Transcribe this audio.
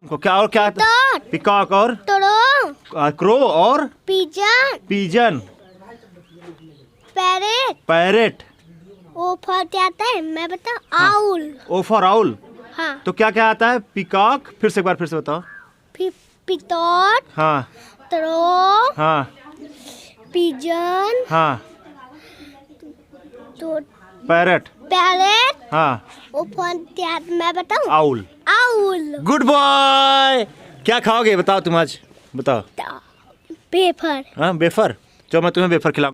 तुमको क्या और क्या आता है? पिकॉक और क्रो और पिजन, पैरेट। ओ फॉर क्या आता है मैं बताऊं? आउल। O for owl. हाँ। तो क्या क्या आता है? पिकॉक, फिर से एक बार फिर से बताओ। पितौट, हाँ क्रो, हाँ पिजन, हाँ, तो पैरेट, हाँ, ओ फॉर क्या मैं बताऊं? आउल। आउल। Good boy. क्या खाओगे बताओ तुम आज, बताओ। पेपर। हाँ, वेफर। जो मैं तुम्हें वेफर खिलाऊं।